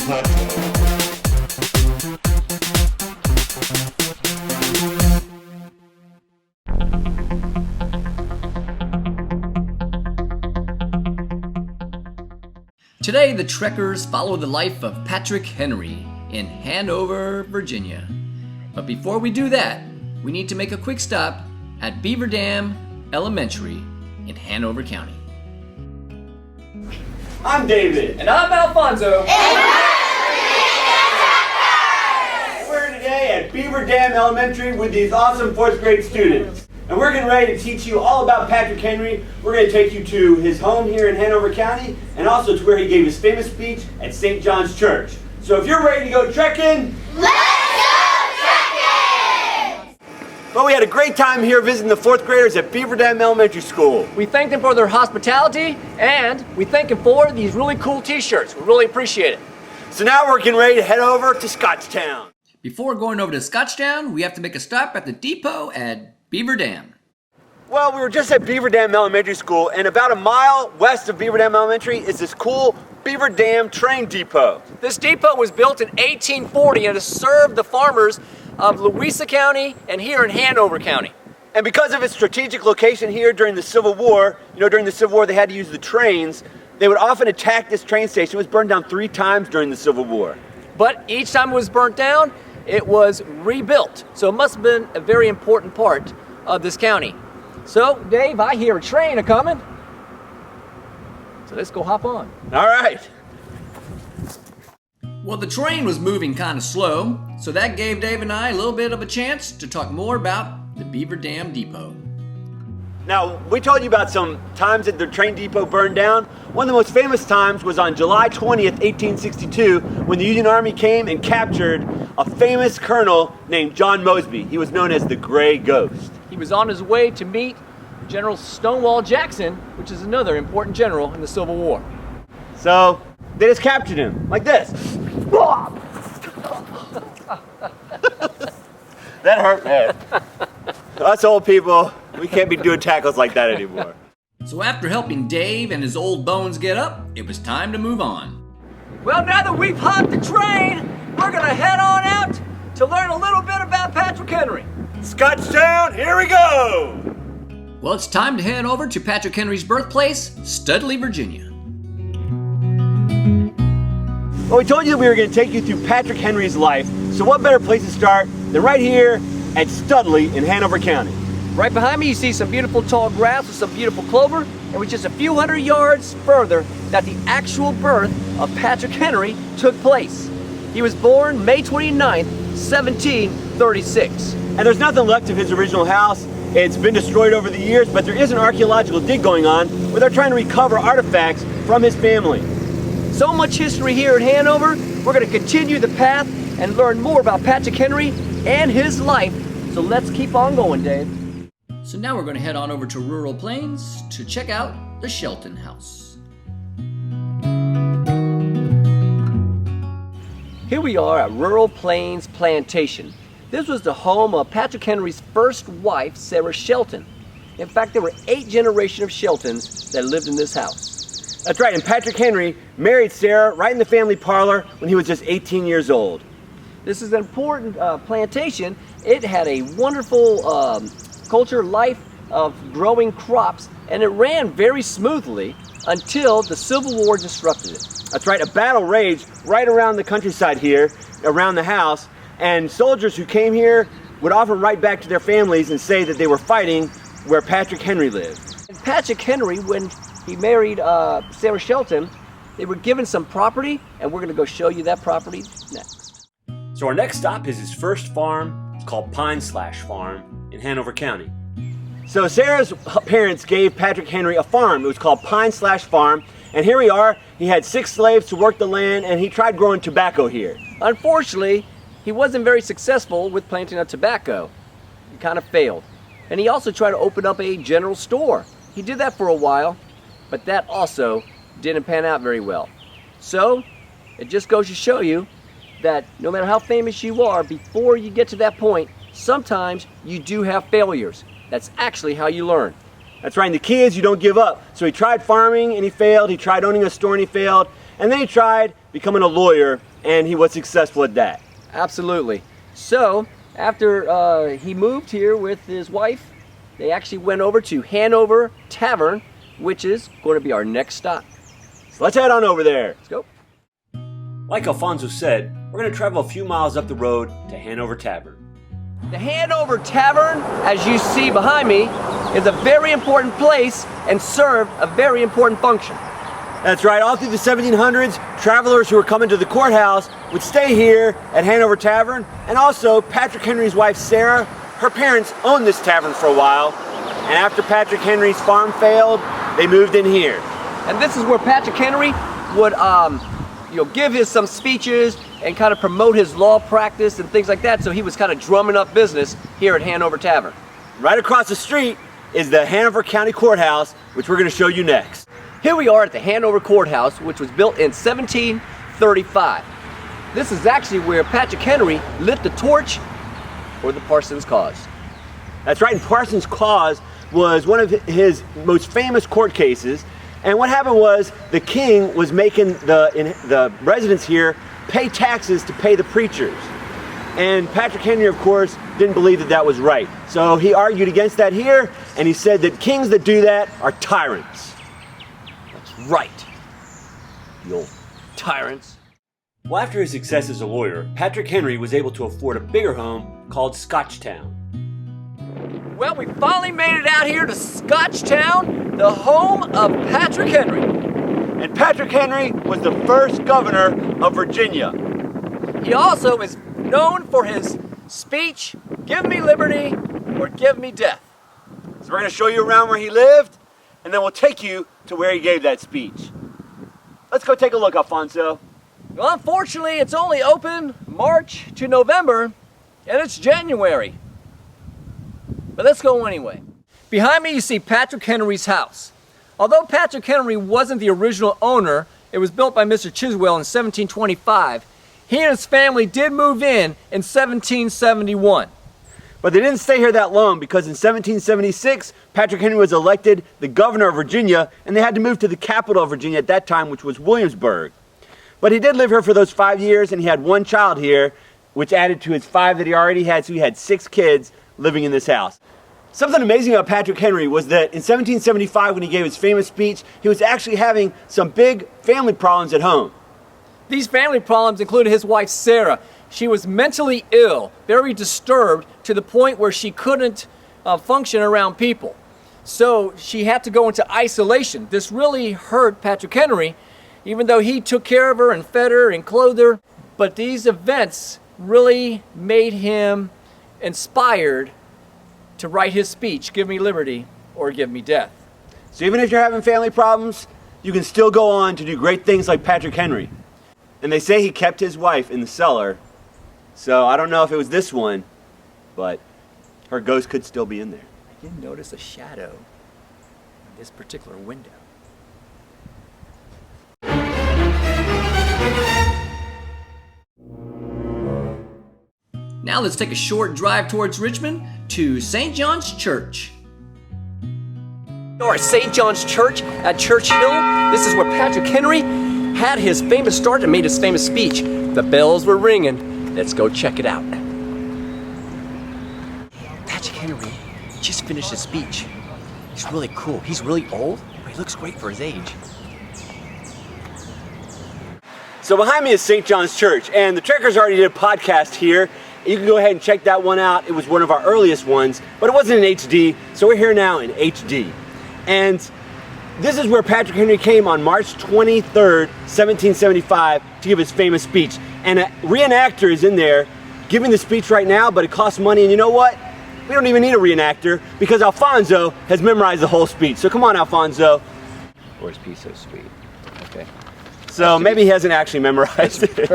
Today, the trekkers follow the life of Patrick Henry in Hanover, Virginia. But before we do that, we need to make a quick stop at Beaver Dam Elementary in Hanover County. I'm David. And I'm Alfonso. We're today at Beaver Dam Elementary with these awesome 4th grade students. And we're getting ready to teach you all about Patrick Henry. We're going to take you to his home here in Hanover County and also to where he gave his famous speech at St. John's Church. So if you're ready to go trekking, let's go trekking! Well, we had a great time here visiting the 4th graders at Beaver Dam Elementary School. We thank them for their hospitality, and we thank them for these really cool t-shirts. We really appreciate it. So now we're getting ready to head over to Scotchtown. Before going over to Scotchtown, we have to make a stop at the depot at Beaver Dam. Well, we were just at Beaver Dam Elementary School, and about a mile west of Beaver Dam Elementary is this cool Beaver Dam train depot. This depot was built in 1840 and has served the farmers of Louisa County and here in Hanover County. And because of its strategic location here during the Civil War, during the Civil War they had to use the trains, they would often attack this train station. It was burned down 3 times during the Civil War. But each time it was burnt down, it was rebuilt. So it must have been a very important part of this county. So, Dave, I hear a train a-coming. So let's go hop on. All right. Well, the train was moving kind of slow, so that gave Dave and I a little bit of a chance to talk more about the Beaver Dam Depot. Now, we told you about some times that the train depot burned down. One of the most famous times was on July 20th, 1862, when the Union Army came and captured a famous colonel named John Mosby. He was known as the Gray Ghost. He was on his way to meet General Stonewall Jackson, which is another important general in the Civil War. So, they just captured him, like this. That hurt, man. Us old people, we can't be doing tackles like that anymore. So after helping Dave and his old bones get up, it was time to move on. Well, now that we've hopped the train, we're gonna head on out to learn a little bit about Patrick Henry. Scotchtown, here we go! Well, it's time to head over to Patrick Henry's birthplace, Studley, Virginia. Well, we told you that we were going to take you through Patrick Henry's life, so what better place to start than right here at Studley in Hanover County. Right behind me you see some beautiful tall grass with some beautiful clover, and it was just a few hundred yards further that the actual birth of Patrick Henry took place. He was born May 29th, 1736. And there's nothing left of his original house. It's been destroyed over the years, but there is an archaeological dig going on where they're trying to recover artifacts from his family. So much history here in Hanover. We're going to continue the path and learn more about Patrick Henry and his life. So let's keep on going, Dave. So now we're going to head on over to Rural Plains to check out the Shelton House. Here we are at Rural Plains Plantation. This was the home of Patrick Henry's first wife, Sarah Shelton. In fact, there were 8 generations of Sheltons that lived in this house. That's right, and Patrick Henry married Sarah right in the family parlor when he was just 18 years old. This is an important plantation. It had a wonderful culture, life of growing crops, and it ran very smoothly until the Civil War disrupted it. That's right, a battle raged right around the countryside here, around the house, and soldiers who came here would often write back to their families and say that they were fighting where Patrick Henry lived. And Patrick Henry, when he married Sarah Shelton, they were given some property, and we're going to go show you that property next. So our next stop is his first farm. It's called Pine Slash Farm in Hanover County. So Sarah's parents gave Patrick Henry a farm. It was called Pine Slash Farm. And here we are. He had 6 slaves to work the land, and he tried growing tobacco here. Unfortunately, he wasn't very successful with planting of tobacco. He kind of failed. And he also tried to open up a general store. He did that for a while, but that also didn't pan out very well. So, it just goes to show you that no matter how famous you are, before you get to that point, sometimes you do have failures. That's actually how you learn. That's right, and the key is you don't give up. So he tried farming and he failed, he tried owning a store and he failed, and then he tried becoming a lawyer and he was successful at that. Absolutely. So, after he moved here with his wife, they actually went over to Hanover Tavern, which is going to be our next stop. So let's head on over there. Let's go. Like Alfonso said, we're going to travel a few miles up the road to Hanover Tavern. The Hanover Tavern, as you see behind me, is a very important place and served a very important function. That's right, all through the 1700s, travelers who were coming to the courthouse would stay here at Hanover Tavern, and also Patrick Henry's wife Sarah, her parents owned this tavern for a while, and after Patrick Henry's farm failed, they moved in here. And this is where Patrick Henry would give some speeches and kind of promote his law practice and things like that, so he was kind of drumming up business here at Hanover Tavern. Right across the street is the Hanover County Courthouse, which we're going to show you next. Here we are at the Hanover Courthouse, which was built in 1735. This is actually where Patrick Henry lit the torch for the Parson's cause. That's right, and Parson's cause was one of his most famous court cases. And what happened was the king was making the residents here pay taxes to pay the preachers. And Patrick Henry, of course, didn't believe that that was right. So he argued against that here, and he said that kings that do that are tyrants. That's right. The old tyrants. Well, after his success as a lawyer, Patrick Henry was able to afford a bigger home called Scotchtown. Well, we finally made it out here to Scotchtown, the home of Patrick Henry. And Patrick Henry was the first governor of Virginia. He also is known for his speech, "Give me liberty or give me death." So we're going to show you around where he lived, and then we'll take you to where he gave that speech. Let's go take a look, Alfonso. Well, unfortunately, it's only open March to November, and it's January. But let's go anyway. Behind me, you see Patrick Henry's house. Although Patrick Henry wasn't the original owner, it was built by Mr. Chiswell in 1725. He and his family did move in 1771. But they didn't stay here that long, because in 1776, Patrick Henry was elected the governor of Virginia, and they had to move to the capital of Virginia at that time, which was Williamsburg. But he did live here for those 5 years, and he had one child here, which added to his 5 that he already had, so he had 6 kids living in this house. Something amazing about Patrick Henry was that in 1775, when he gave his famous speech, he was actually having some big family problems at home. These family problems included his wife Sarah. She was mentally ill, very disturbed, to the point where she couldn't function around people. So she had to go into isolation. This really hurt Patrick Henry, even though he took care of her and fed her and clothed her. But these events really made him inspired to write his speech, "Give me liberty or give me death." So even if you're having family problems, you can still go on to do great things like Patrick Henry. And they say he kept his wife in the cellar. So I don't know if it was this one, but her ghost could still be in there. I didn't notice a shadow in this particular window. Now let's take a short drive towards Richmond to St. John's Church. Or St. John's Church at Church Hill. This is where Patrick Henry had his famous start and made his famous speech. The bells were ringing. Let's go check it out. Patrick Henry just finished his speech. He's really cool. He's really old, but he looks great for his age. So behind me is St. John's Church, and the Trekkers already did a podcast here. You can go ahead and check that one out. It was one of our earliest ones, but it wasn't in HD, so we're here now in HD. And this is where Patrick Henry came on March 23rd, 1775 to give his famous speech. And a reenactor is in there giving the speech right now, but it costs money, and you know what? We don't even need a reenactor, because Alfonso has memorized the whole speech. So come on, Alfonso. Or is peace so sweet? Okay. So maybe he hasn't actually memorized it.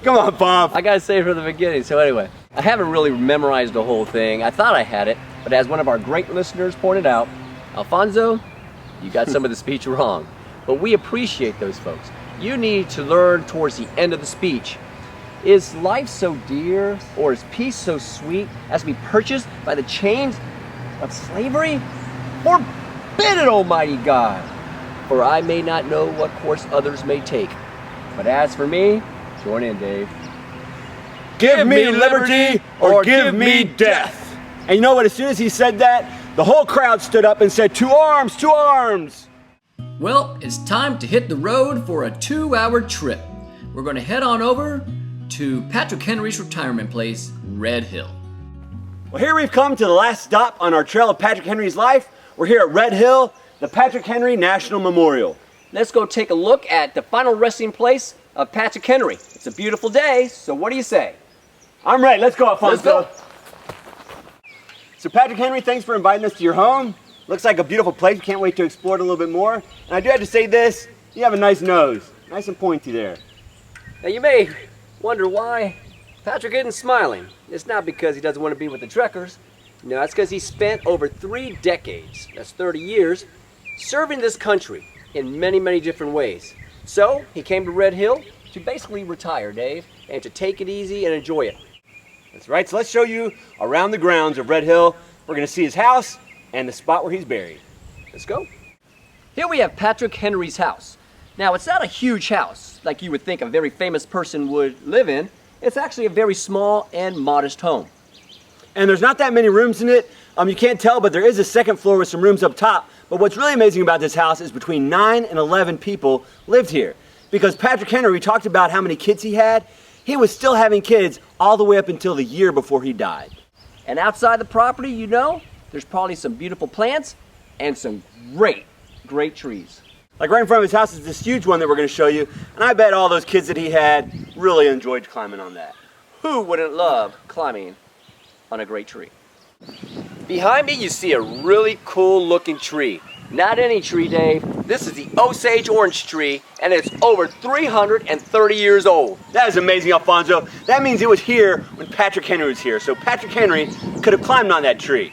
Come on, Bob. I gotta say it from the beginning. So anyway, I haven't really memorized the whole thing. I thought I had it, but as one of our great listeners pointed out, Alfonso, you got some of the speech wrong. But we appreciate those folks. You need to learn towards the end of the speech. Is life so dear, or is peace so sweet as to be purchased by the chains of slavery? Forbid it, Almighty God! For I may not know what course others may take. But as for me, Join in, Dave. Give me liberty or give me death. And you know what? As soon as he said that, the whole crowd stood up and said, "To arms, to arms!" Well, it's time to hit the road for a 2-hour trip. We're going to head on over to Patrick Henry's retirement place, Red Hill. Well, here we've come to the last stop on our trail of Patrick Henry's life. We're here at Red Hill, the Patrick Henry National Memorial. Let's go take a look at the final resting place of Patrick Henry. It's a beautiful day, so what do you say? I'm ready. Let's go, Alfonso. Let's go. So Patrick Henry, thanks for inviting us to your home. Looks like a beautiful place. Can't wait to explore it a little bit more. And I do have to say this, you have a nice nose. Nice and pointy there. Now you may wonder why Patrick isn't smiling. It's not because he doesn't want to be with the Trekkers. No, it's because he spent over 3 decades, that's 30 years, serving this country in many, many different ways. So he came to Red Hill to basically retire, Dave, and to take it easy and enjoy it. That's right. So let's show you around the grounds of Red Hill. We're going to see his house and the spot where he's buried. Let's go. Here we have Patrick Henry's house. Now, it's not a huge house like you would think a very famous person would live in. It's actually a very small and modest home. And there's not that many rooms in it. You can't tell, but there is a second floor with some rooms up top. But what's really amazing about this house is between 9 and 11 people lived here. Because Patrick Henry, we talked about how many kids he had. He was still having kids all the way up until the year before he died. And outside the property, you know, there's probably some beautiful plants and some great, great trees. Like right in front of his house is this huge one that we're going to show you. And I bet all those kids that he had really enjoyed climbing on that. Who wouldn't love climbing on a great tree? Behind me, you see a really cool looking tree. Not any tree, Dave. This is the Osage orange tree, and it's over 330 years old. That is amazing, Alfonso. That means it was here when Patrick Henry was here. So Patrick Henry could have climbed on that tree,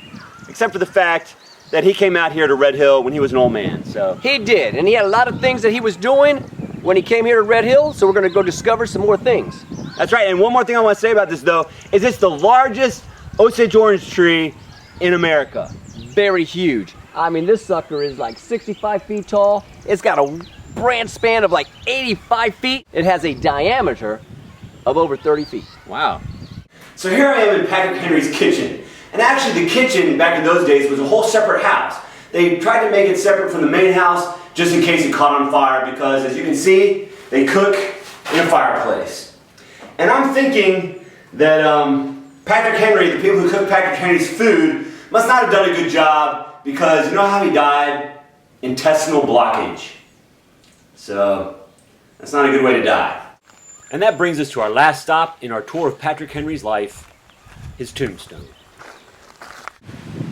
except for the fact that he came out here to Red Hill when he was an old man. So he did, and he had a lot of things that he was doing when he came here to Red Hill, so we're going to go discover some more things. That's right, and one more thing I want to say about this, though, is it's the largest Osage orange tree in America. Very huge. I mean, this sucker is like 65 feet tall. It's got a branch span of like 85 feet. It has a diameter of over 30 feet. Wow. So here I am in Patrick Henry's kitchen. And actually the kitchen back in those days was a whole separate house. They tried to make it separate from the main house just in case it caught on fire because, as you can see, they cook in a fireplace. And I'm thinking that Patrick Henry, the people who cooked Patrick Henry's food, must not have done a good job because you know how he died? Intestinal blockage. So that's not a good way to die. And that brings us to our last stop in our tour of Patrick Henry's life, his tombstone.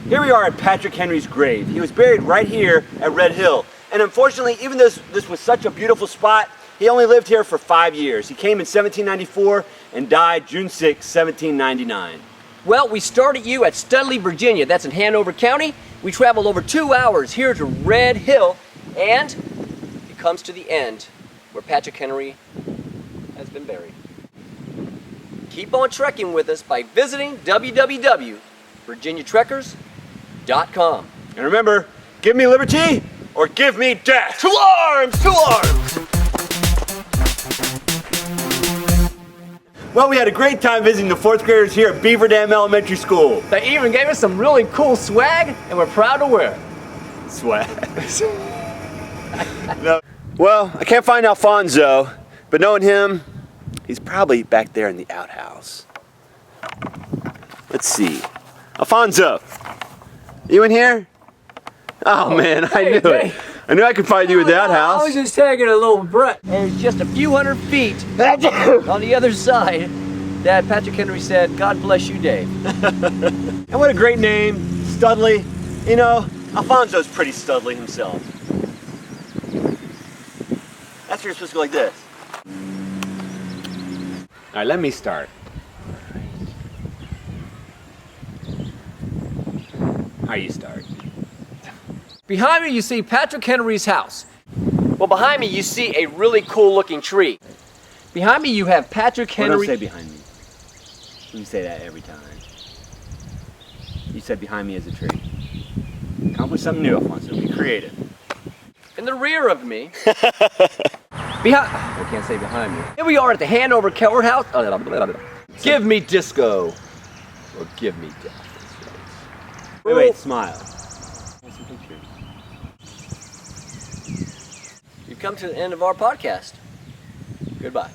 Here we are at Patrick Henry's grave. He was buried right here at Red Hill. And unfortunately, even though this was such a beautiful spot, he only lived here for 5 years. He came in 1794 and died June 6, 1799. Well, we started you at Studley, Virginia. That's in Hanover County. We traveled over 2 hours here to Red Hill, and it comes to the end where Patrick Henry has been buried. Keep on trekking with us by visiting www.virginiatrekkers.com. And remember, give me liberty or give me death. To arms! To arms! Well, we had a great time visiting the 4th graders here at Beaver Dam Elementary School. They even gave us some really cool swag, and we're proud to wear it. Swag. No. Well, I can't find Alfonso, but knowing him, he's probably back there in the outhouse. Let's see. Alfonso, you in here? Oh man, I knew it. I knew I could find you in the outhouse. I was just taking a little breath. And it's just a few hundred feet on the other side that Patrick Henry said, "God bless you, Dave." And what a great name, Studley. You know, Alfonso's pretty Studley himself. That's where you're supposed to go like this. All right, let me start. How you start? Behind me, you see Patrick Henry's house. Well, behind me, you see a really cool looking tree. Behind me, you have Patrick Henry. Don't say behind me. You say that every time. You said behind me is a tree. Come up with something new, Alfonso. Be creative. In the rear of me, Behind, I can't say behind me. Here we are at the Hanover Courthouse. Give me disco. Or give me death. Wait, smile. You've come to the end of our podcast. Goodbye.